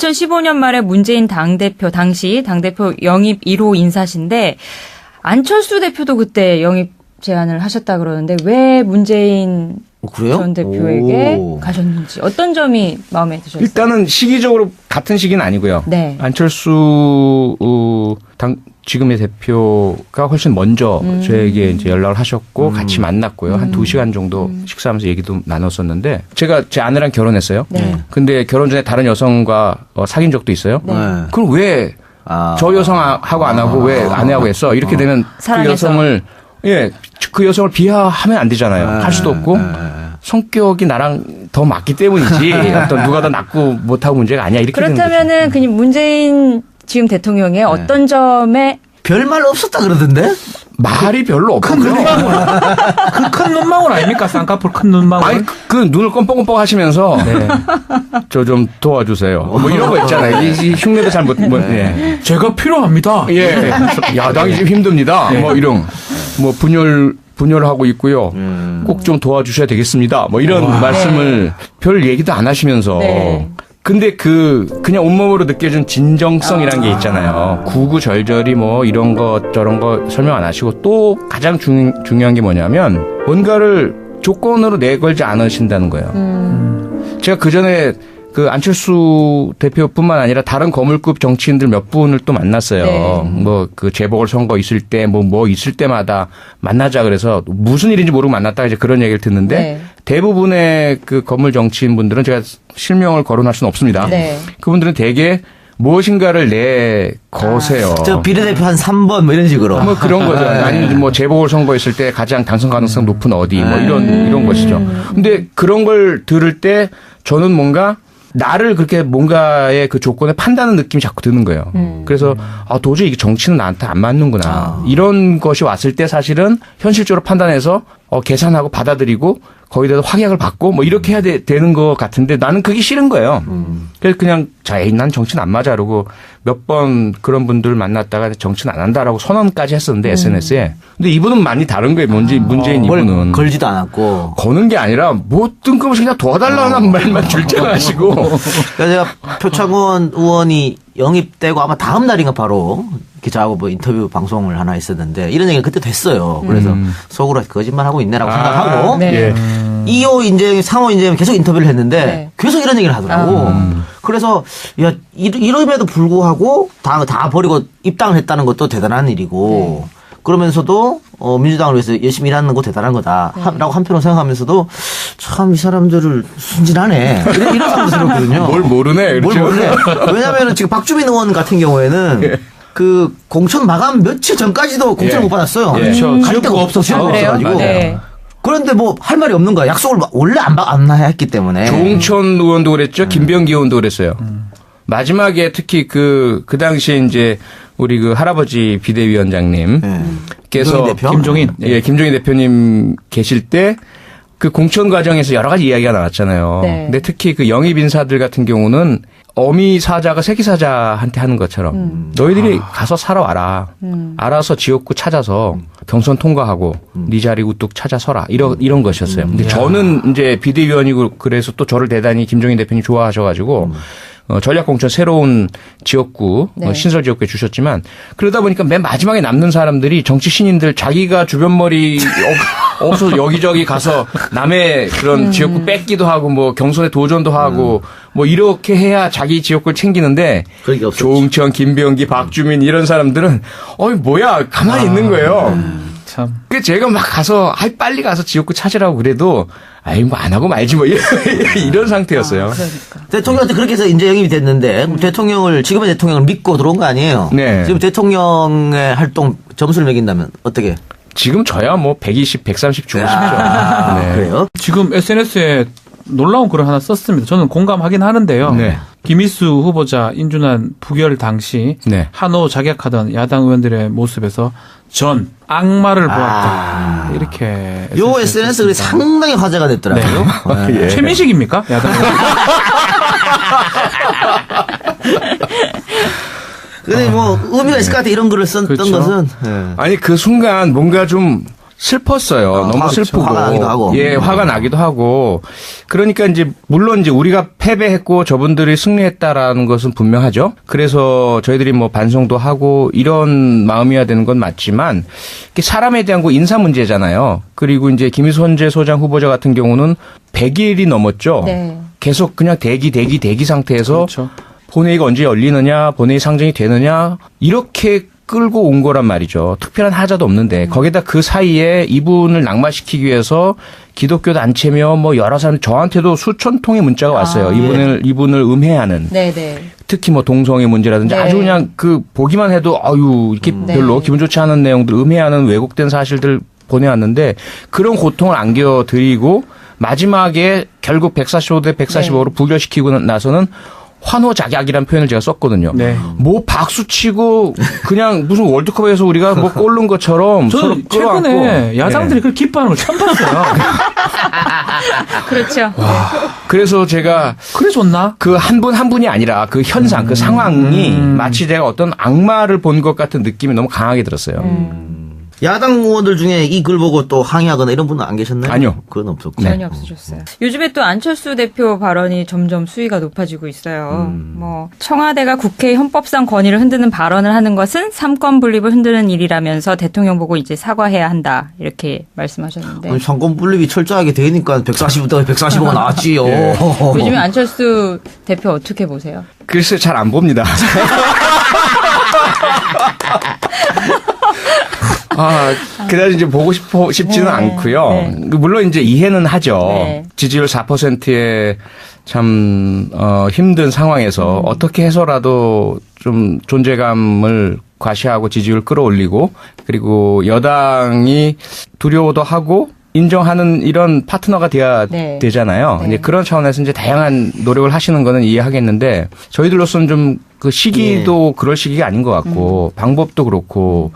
2015년 말에 문재인 당시 당대표 영입 1호 인사신데 안철수 대표도 그때 영입 제안을 하셨다 그러는데 왜 문재인 그래요? 전 대표에게 가셨는지 어떤 점이 마음에 드셨어요? 일단은 시기적으로 같은 시기는 아니고요. 네. 안철수 지금의 대표가 훨씬 먼저 저에게 이제 연락을 하셨고 같이 만났고요. 한 2시간 정도 식사하면서 얘기도 나눴었는데 제가 제 아내랑 결혼했어요. 네. 근데 결혼 전에 다른 여성과 사귄 적도 있어요. 네. 그럼 왜 저 여성하고 안 하고 왜 아내하고 했어? 이렇게 되면 사랑해서. 그 여성을 비하하면 안 되잖아요. 할 수도 없고 성격이 나랑 더 맞기 때문이지 어떤 누가 더 낫고 못하고 문제가 아니야 이렇게 되는 거죠. 그렇다면은 그냥 문재인 지금 대통령의 어떤 점에 별말 없었다 그러던데? 말이 별로 없고 큰 눈망울. 그 큰 눈망울 아닙니까? 쌍꺼풀 큰 눈망울. 아니 그 눈을 껌뻑껌뻑 하시면서 저 좀 도와주세요. 뭐 이런 거 있잖아요. 이 흉내도 잘 못. 예. 제가 필요합니다. 예. 야당이 지금 힘듭니다. 뭐 이런 뭐 분열하고 있고요. 꼭 좀 도와주셔야 되겠습니다. 뭐 이런 말씀을 별 얘기도 안 하시면서. 네. 근데 그냥 온몸으로 느껴진 진정성이란 게 있잖아요. 구구절절히 뭐 이런 거 저런 거 설명 안 하시고 또 가장 중요한 게 뭐냐면 뭔가를 조건으로 내걸지 않으신다는 거예요. 제가 그전에 그 안철수 대표뿐만 아니라 다른 거물급 정치인들 몇 분을 또 만났어요. 네. 뭐 그 재보궐선거 있을 때 뭐 있을 때마다 만나자 그래서 무슨 일인지 모르고 만났다가 이제 그런 얘기를 듣는데 네. 대부분의 그 거물 정치인 분들은 제가 실명을 거론할 수는 없습니다. 네. 그분들은 대개 무엇인가를 내거세요. 저 비례대표 한 3번 뭐 이런 식으로. 뭐 그런 거죠. 아니면 뭐 재보궐선거 있을 때 가장 당선 가능성 높은 어디 뭐 이런 것이죠. 근데 그런 걸 들을 때 저는 뭔가 나를 그렇게 뭔가의 그 조건에 판다는 느낌이 자꾸 드는 거예요. 그래서 도저히 이게 정치는 나한테 안 맞는구나. 이런 것이 왔을 때 사실은 현실적으로 판단해서 계산하고 받아들이고 거기다가 확약을 받고 뭐 이렇게 해야 되는 것 같은데 나는 그게 싫은 거예요. 그래서 그냥 난 정치는 안 맞아. 그러고 몇 번 그런 분들 만났다가 정치는 안 한다라고 선언까지 했었는데 SNS에. 근데 이분은 많이 다른 거예요. 문재인 이분은. 걸지도 않았고. 거는 게 아니라 뭐 뜬금없이 그냥 도와달라는 말만 줄장하시고. 그래서 제가 표창원 의원이 영입되고 아마 다음 날인가 바로 기자하고 뭐 인터뷰 방송을 하나 했었는데 이런 얘기가 그때 됐어요. 그래서 속으로 거짓말하고 있네라고 생각하고 네. 예. 2호 인재영, 3호 인재영 계속 인터뷰를 했는데 네. 계속 이런 얘기를 하더라고. 그래서 야 이름에도 불구하고 다 버리고 입당을 했다는 것도 대단한 일이고 그러면서도 민주당을 위해서 열심히 일하는 거 대단한 거다라고 한편으로 생각하면서도 참 이 사람들을 순진하네 이런 생각도 들었거든요. 뭘 모르네. 뭘 그렇죠? 모르네. 왜냐하면 지금 박주민 의원 같은 경우에는 그 공천 마감 며칠 전까지도 공천을 못 받았어요. 그렇죠. 갈 데가 없어서. 그래요? 네. 그런데 뭐 할 말이 없는 거야. 약속을 원래 안 했기 때문에. 조홍천 의원도 그랬죠. 김병기 의원도 그랬어요. 마지막에 특히 그 당시에 이제 우리 그 할아버지 비대위원장님께서 김종인 대표? 김종인. 예, 김종인 대표님 계실 때 그 공천 과정에서 여러 가지 이야기가 나왔잖아요. 네. 근데 특히 그 영입 인사들 같은 경우는 어미 사자가 새끼 사자한테 하는 것처럼 너희들이 가서 살아와라. 알아서 지역구 찾아서 경선 통과하고 네 자리 우뚝 찾아서라. 이런 것이었어요. 근데 저는 이제 비대위원이고 그래서 또 저를 대단히 김종인 대표님 좋아하셔가지고 전략 공천 새로운 지역구 네. 신설 지역구에 주셨지만 그러다 보니까 맨 마지막에 남는 사람들이 정치 신인들 자기가 주변머리 없어서 여기저기 가서 남의 그런 지역구 뺏기도 하고 뭐 경선에 도전도 하고 뭐 이렇게 해야 자기 지역구를 챙기는데 그게 없었지. 조응천, 김병기, 박주민 이런 사람들은 뭐야 가만히 있는 거예요. 참. 그 제가 막 가서 빨리 가서 지역구 찾으라고 그래도 뭐 안 하고 말지 뭐 이런 상태였어요. 그러니까. 대통령한테 그렇게 해서 인재 영입이 됐는데 지금의 대통령을 믿고 들어온 거 아니에요? 네. 지금 대통령의 활동 점수를 매긴다면 어떻게? 지금 저야 뭐 120, 130 주고 싶죠. 네. 그래요? 지금 SNS에 놀라운 글을 하나 썼습니다. 저는 공감하긴 하는데요. 네. 김희수 후보자 인준안 부결 당시 네. 한호 자격하던 야당 의원들의 모습에서 전 악마를 보았다. 이렇게. 요 SNS 글이 상당히 화제가 됐더라고요. 예. 최민식입니까? 야당 의원. 근데 뭐 의미가 있을 것 같아 이런 글을 썼던 그렇죠. 것은. 아니 그 순간 뭔가 좀 슬펐어요. 너무 그렇죠. 슬프고. 화가 나기도 하고. 예, 화가 나기도 하고. 그러니까 이제 물론 이제 우리가 패배했고 저분들이 승리했다라는 것은 분명하죠. 그래서 저희들이 뭐 반성도 하고 이런 마음이어야 되는 건 맞지만 이게 사람에 대한 거 인사 문제잖아요. 그리고 이제 김희선재 소장 후보자 같은 경우는 100일이 넘었죠. 네. 계속 그냥 대기 상태에서 그렇죠. 본회의가 언제 열리느냐, 본회의 상정이 되느냐 이렇게 끌고 온 거란 말이죠. 특별한 하자도 없는데 거기다 그 사이에 이분을 낙마시키기 위해서 기독교 단체며 뭐 여러 사람 저한테도 수천 통의 문자가 왔어요. 이분을 음해하는. 네네. 특히 뭐 동성애 문제라든지 네. 아주 그냥 그 보기만 해도 아유 이렇게 별로 네. 기분 좋지 않은 내용들 음해하는 왜곡된 사실들 보내왔는데 그런 고통을 안겨드리고 마지막에 결국 145대 145로 부결시키고 나서는 환호작약이라는 표현을 제가 썼거든요. 네. 뭐 박수치고 그냥 무슨 월드컵에서 우리가 뭐 골 넣은 것처럼 서로 저는 끌어안고. 최근에 야당들이 네. 그렇게 기뻐하는 걸 처음 봤어요. 그렇죠. 그래서 제가 그래 좋나? 그 한 분 한 분이 아니라 그 현상, 그 상황이 마치 제가 어떤 악마를 본 것 같은 느낌이 너무 강하게 들었어요. 야당 의원들 중에 이 글 보고 또 항의하거나 이런 분은 안 계셨나요? 아니요. 그건 없었고. 전혀 없으셨어요. 요즘에 또 안철수 대표 발언이 점점 수위가 높아지고 있어요. 뭐 청와대가 국회의 헌법상 권위를 흔드는 발언을 하는 것은 삼권 분립을 흔드는 일이라면서 대통령 보고 이제 사과해야 한다 이렇게 말씀하셨는데 아니, 상권 분립이 철저하게 되니까 145대 145가 나왔지요. 요즘에 안철수 대표 어떻게 보세요? 글쎄 잘 안 봅니다. 그다지 이제 보고 싶지는 네, 않고요. 네. 물론 이제 이해는 하죠. 네. 지지율 4%의 참 힘든 상황에서 어떻게 해서라도 좀 존재감을 과시하고 지지율 끌어올리고 그리고 여당이 두려워도 하고 인정하는 이런 파트너가 돼야 네. 되잖아요. 네. 이제 그런 차원에서 이제 다양한 노력을 하시는 거는 이해하겠는데 저희들로서는 좀 그 시기도 그럴 시기가 아닌 것 같고 방법도 그렇고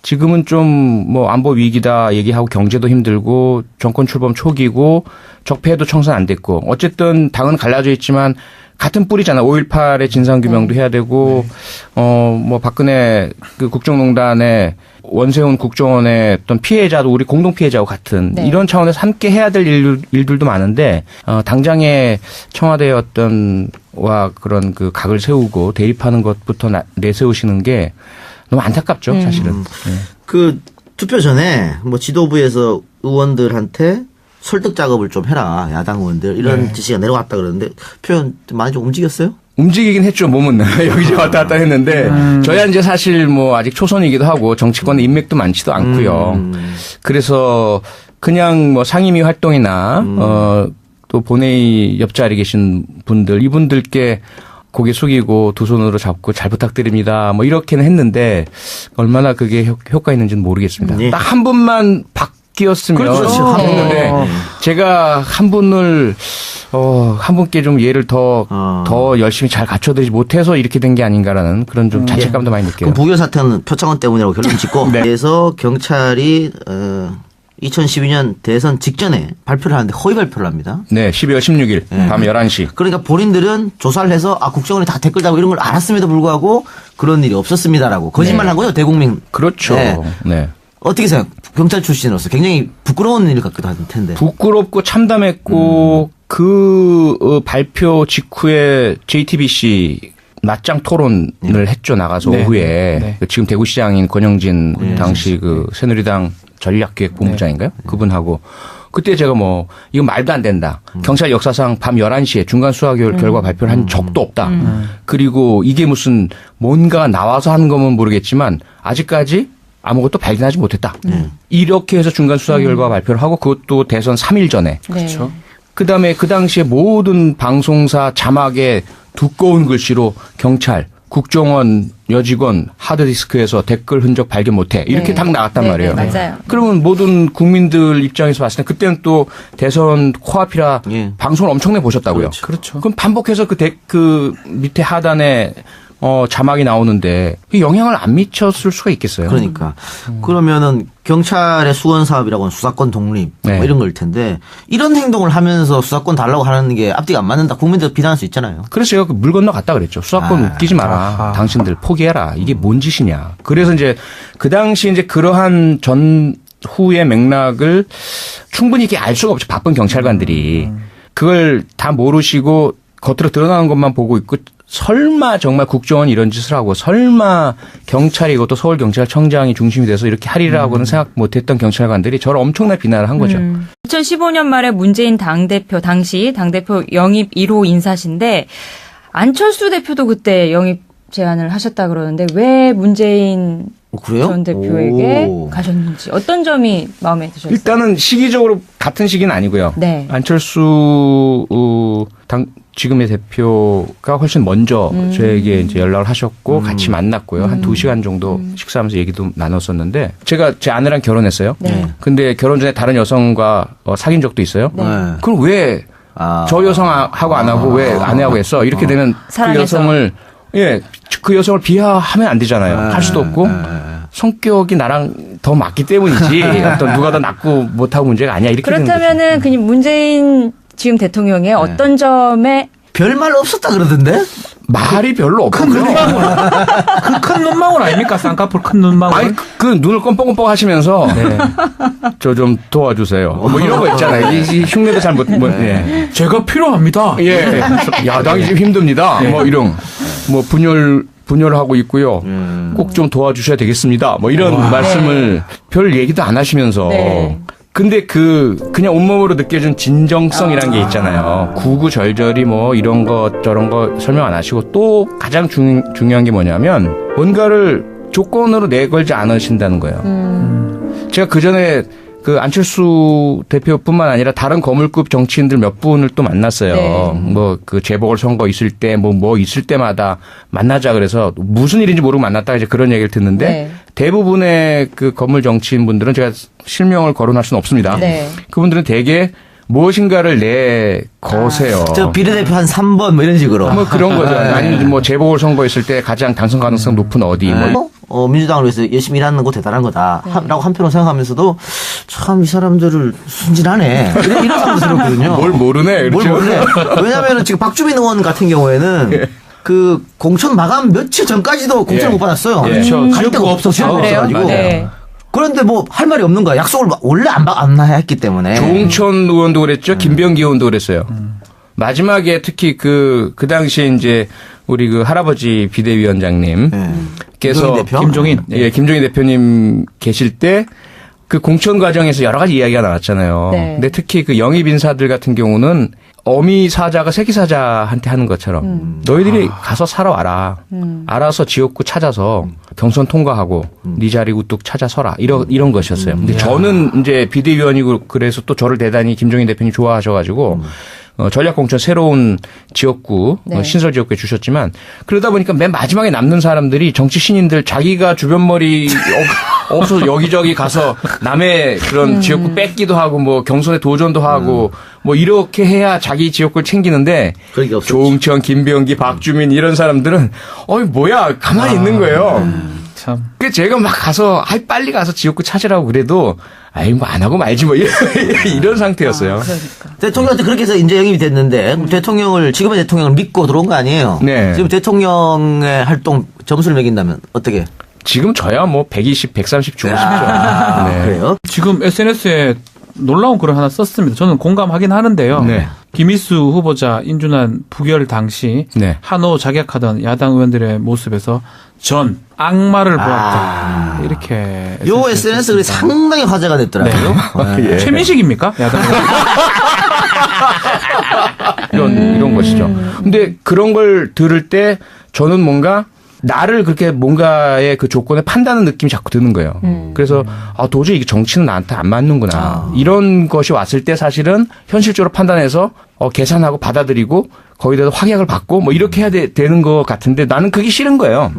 지금은 좀 뭐 안보 위기다 얘기하고 경제도 힘들고 정권 출범 초기고 적폐도 청산 안 됐고 어쨌든 당은 갈라져 있지만 같은 뿌리잖아. 5.18의 진상규명도 해야 되고, 뭐, 박근혜 그 국정농단의 원세훈 국정원의 어떤 피해자도 우리 공동 피해자와 같은 네. 이런 차원에서 함께 해야 될 일들도 많은데, 당장의 청와대의 어떤 와 그런 그 각을 세우고 대입하는 것부터 내세우시는 게 너무 안타깝죠, 사실은. 그 투표 전에 뭐 지도부에서 의원들한테 설득 작업을 좀 해라. 야당 의원들. 이런 지시가 내려왔다 그러는데 표현 많이 좀 움직였어요? 움직이긴 했죠, 몸은. 여기저기 왔다 갔다 했는데, 저야 이제 사실 뭐 아직 초선이기도 하고 정치권에 인맥도 많지도 않고요. 그래서 그냥 뭐 상임위 활동이나, 또 본회의 옆자리에 계신 분들, 이분들께 고개 숙이고 두 손으로 잡고 잘 부탁드립니다. 뭐 이렇게는 했는데, 얼마나 그게 효과 있는지는 모르겠습니다. 네. 딱 한 분만 바뀌었으면 그렇죠. 했는데, 제가 한 분을 한 분께 좀 예를 더 열심히 잘 갖춰드리지 못해서 이렇게 된 게 아닌가라는 그런 좀 자책감도 많이 느껴요. 그럼 부결 사태는 표창원 때문이라고 결론 짓고 네. 그래서 경찰이 2012년 대선 직전에 발표를 하는데 허위 발표를 합니다. 네, 12월 16일 밤 11시. 그러니까 본인들은 조사를 해서 국정원이 다 댓글 달고 이런 걸 알았음에도 불구하고 그런 일이 없었습니다라고 거짓말 한 거죠, 대국민. 그렇죠. 네. 네. 어떻게 생각? 경찰 출신으로서 굉장히 부끄러운 일 같기도 할 텐데. 부끄럽고 참담했고 그 발표 직후에 JTBC 맞짱 토론을 했죠. 나가서 네. 오후에 네. 지금 대구시장인 권영진 당시 그 새누리당 전략기획본부장인가요? 그분하고 그때 제가 뭐 이건 말도 안 된다. 경찰 역사상 밤 11시에 중간 수사 결과 발표를 한 적도 없다. 그리고 이게 무슨 뭔가 나와서 하는 거면 모르겠지만 아직까지 아무것도 발견하지 못했다. 이렇게 해서 중간 수사 결과 발표를 하고 그것도 대선 3일 전에. 그렇죠. 그다음에 그 당시에 모든 방송사 자막에 두꺼운 글씨로 경찰, 국정원 여직원 하드디스크에서 댓글 흔적 발견 못해. 이렇게 네. 딱 나갔단 네, 말이에요. 네, 맞아요. 그러면 모든 국민들 입장에서 봤을 때 그때는 또 대선 코앞이라 예. 방송을 엄청나게 보셨다고요. 그렇죠. 그럼 반복해서 그 밑에 하단에 자막이 나오는데 영향을 안 미쳤을 수가 있겠어요. 그러니까 그러면은 경찰의 수건 사업이라고 하는 수사권 독립 뭐 네. 이런 걸 텐데 이런 행동을 하면서 수사권 달라고 하는 게 앞뒤가 안 맞는다. 국민들 비난할 수 있잖아요. 그래서 제가 물 건너 갔다 그랬죠. 수사권 웃기지 마라. 당신들 포기해라. 이게 뭔 짓이냐. 그래서 이제 그 당시 이제 그러한 후의 맥락을 충분히 이렇게 알 수가 없죠. 바쁜 경찰관들이. 그걸 다 모르시고 겉으로 드러나는 것만 보고 있고 설마 정말 국정원이 이런 짓을 하고 설마 경찰이 이것도 서울경찰청장이 중심이 돼서 이렇게 하리라고는 생각 못했던 경찰관들이 저를 엄청나게 비난을 한 거죠. 2015년 말에 문재인 당시 당대표 영입 1호 인사신데 안철수 대표도 그때 영입 제안을 하셨다 그러는데 왜 문재인 그래요? 전 대표에게 오. 가셨는지 어떤 점이 마음에 드셨어요? 일단은 시기적으로 같은 시기는 아니고요. 네. 안철수 지금의 대표가 훨씬 먼저 저에게 이제 연락을 하셨고 같이 만났고요. 한 2시간 정도 식사하면서 얘기도 나눴었는데 제가 제 아내랑 결혼했어요. 네. 근데 결혼 전에 다른 여성과 사귄 적도 있어요. 네. 그럼 왜 저 여성하고 안 하고 왜 아내하고 했어? 이렇게 되면 그 사랑해서. 여성을 그 여성을 비하하면 안 되잖아요. 할 수도 없고 성격이 나랑 더 맞기 때문이지 어떤 누가 더 낫고 못하고 문제가 아니야 이렇게 되는 거죠. 그렇다면은 그냥 문재인 지금 대통령의 어떤 점에 별말 없었다 그러던데? 말이 별로 없고 그 큰 눈망울 아닙니까? 쌍꺼풀 큰 눈망울. 아니 그 눈을 껌뻑껌뻑 하시면서 네. 저 좀 도와주세요. 뭐 이런 거 있잖아요. 이 흉내도 잘 못 예. 제가 필요합니다. 예. 야당이 좀 힘듭니다. 뭐 이런 뭐 분열하고 있고요. 꼭 좀 도와주셔야 되겠습니다. 뭐 이런 말씀을 별 얘기도 안 하시면서 네. 근데 그냥 온몸으로 느껴진 진정성이란 게 있잖아요. 구구절절히 뭐 이런 거 저런 거 설명 안 하시고 또 가장 중요한 게 뭐냐면 뭔가를 조건으로 내걸지 않으신다는 거예요. 제가 그 전에 그 안철수 대표뿐만 아니라 다른 거물급 정치인들 몇 분을 또 만났어요. 네. 뭐 그 재보궐선거 있을 때 뭐 있을 때마다 만나자 그래서 무슨 일인지 모르고 만났다가 이제 그런 얘기를 듣는데 네. 대부분의 그 거물 정치인분들은 제가 실명을 거론할 수는 없습니다. 네. 그분들은 대개 무엇인가를 내거세요. 저 비례대표 한 3번 뭐 이런 식으로. 뭐 그런 거죠. 아니면 뭐 재보궐선거 있을 때 가장 당선 가능성 높은 어디 뭐 민주당을 위해서 열심히 일하는 거 대단한 거다. 라고 한편으로 생각하면서도 참 이 사람들을 순진하네. 이런 생각도 들었거든요. 뭘 모르네. 뭘 그렇죠? 모르네. 왜냐하면 지금 박주민 의원 같은 경우에는 그 공천 마감 며칠 전까지도 공천을 예. 못 받았어요. 예. 그렇죠. 갈 지역구가 데가 없어서. 그래요? 없어가지고. 네. 그런데 뭐 할 말이 없는 거야. 약속을 원래 안 했기 때문에. 조홍천 의원도 그랬죠. 김병기 의원도 그랬어요. 마지막에 특히 그 당시에 이제 우리 그 할아버지 비대위원장님께서 김종인 대표? 김종인. 예, 김종인 대표님 계실 때 그 공천 과정에서 여러 가지 이야기가 나왔잖아요. 네. 근데 특히 그 영입 인사들 같은 경우는 어미 사자가 새끼 사자한테 하는 것처럼 너희들이 가서 살아와라. 알아서 지역구 찾아서 경선 통과하고 네 자리 우뚝 찾아서라. 이런 것이었어요. 근데 저는 이제 비대위원이고 그래서 또 저를 대단히 김종인 대표님 좋아하셔가지고 전략공천 새로운 지역구 네. 신설 지역구에 주셨지만 그러다 보니까 맨 마지막에 남는 사람들이 정치 신인들 자기가 주변머리 없어서 여기저기 가서 남의 그런 지역구 뺏기도 하고 뭐 경선에 도전도 하고 뭐 이렇게 해야 자기 지역구를 챙기는데 그런 게 없었지. 조응천, 김병기, 박주민 이런 사람들은 뭐야 가만히 있는 거예요. 참. 그 제가 막 가서 빨리 가서 지역구 찾으라고 그래도 뭐 안 하고 말지 뭐 이런 상태였어요. 그러니까. 대통령한테 그렇게 해서 이제 영입이 됐는데 지금의 대통령을 믿고 들어온 거 아니에요? 네. 지금 대통령의 활동 점수를 매긴다면 어떻게? 지금 저야 뭐 120, 130 주고 싶죠. 네. 그래요? 지금 SNS에 놀라운 글을 하나 썼습니다. 저는 공감하긴 하는데요. 네. 김희수 후보자 인준안 부결 당시 네. 한호 작약하던 야당 의원들의 모습에서 전 악마를 보았다. 이렇게. 요 SNS 글이 상당히 화제가 됐더라고요. 네. 예. 최민식입니까? 야당 의원. 이런 것이죠. 근데 그런 걸 들을 때 저는 뭔가 나를 그렇게 뭔가의 그 조건에 판다는 느낌이 자꾸 드는 거예요. 그래서 도저히 이게 정치는 나한테 안 맞는구나. 이런 것이 왔을 때 사실은 현실적으로 판단해서 계산하고 받아들이고 거기다가 확약을 받고 뭐 이렇게 해야 되는 것 같은데 나는 그게 싫은 거예요.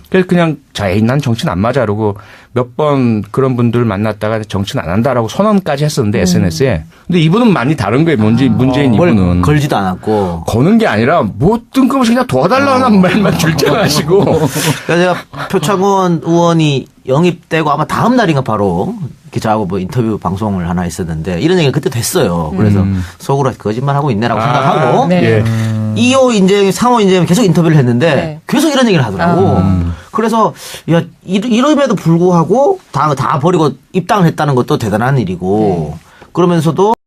그래서 그냥 난 정치는 안 맞아 그러고 몇 번 그런 분들 만났다가 정치는 안 한다라고 선언까지 했었는데 SNS에. 근데 이분은 많이 다른 거예요. 문재인 뭘 이분은. 걸지도 않았고. 거는 게 아니라 뭐 뜬금없이 그냥 도와달라는 말만 줄장하시고. 그래서 제가 표창원 의원이 영입되고 아마 다음 날인가 바로 기자하고 뭐 인터뷰 방송을 하나 했었는데 이런 얘기가 그때 됐어요. 그래서 속으로 거짓말하고 있네라고 생각하고 네. 예. 2호 인재영, 3호 인재영 계속 인터뷰를 했는데 네. 계속 이런 얘기를 하더라고. 그래서 야 이름에도 불구하고 다 버리고 입당을 했다는 것도 대단한 일이고 그러면서도